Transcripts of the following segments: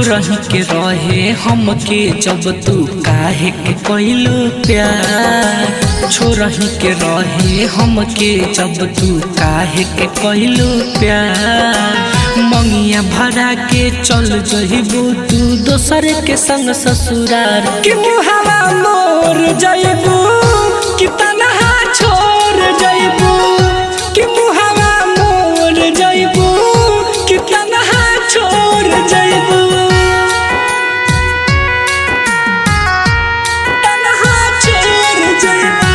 छोरही के रहे हमके जब तू काहे के कइलो प्यार। छोरही के रहे हमके जब तू काहे के कइलो प्यार। मंगिया भरा के चल जइबू तू दोसर के संग ससुरार। कि मुहावा मोर जइबू कि तन्हा छोड़ जइबू। कि मुहावा मोर जइबू कि तन्हा छोड़ जइबू। तन्हा छोड़ जइबू।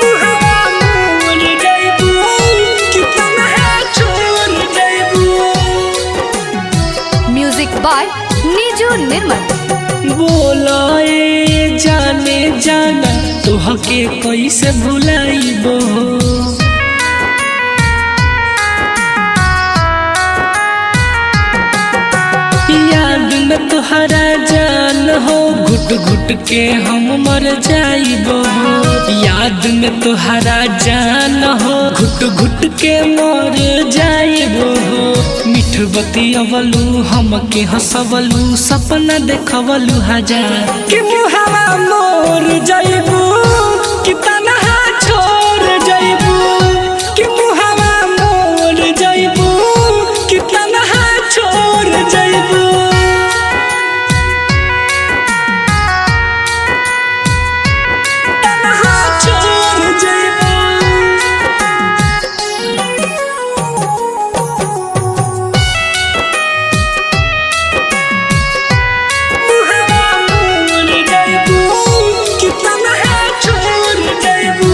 मुहावा मोर जइबू कि तन्हा छोड़ जइबू। म्यूजिक बाय नीजू निर्मल। बोलाए जाने जाना तोहके कैसे भुलाइबो। याद में तोहरा जान हो घुट घुट के हम मर जाइबो। याद में तोहरा जान हो घुट घुट के मर जाइबो। मिठ बतियवलू हमके हंसवलू सपना देखवलू हजार। कि मुहावा मोर जइबू कि तन्हा छोड़ जइबू। कि मुहावा मोर जइबू कि तन्हा छोड़ जइबू। तन्हा छोड़ जइबू। मुहावा मोर जइबू कि तन्हा छोड़ जइबू।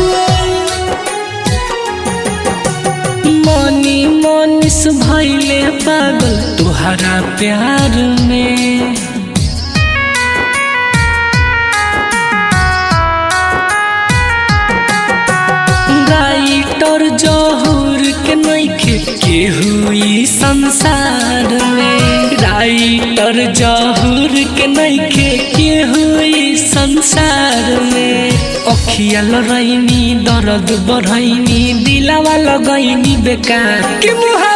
मनी मनीष भइले पागल तोहरा प्यार में। राइटर जहूर के नइखे केहू ई संसार में। राइटर जहूर के नइखे केहू ई संसार में। अखिया लरैनी दर्द बढ़ैनी दिलावा लगैनी बेकार। कि मुहा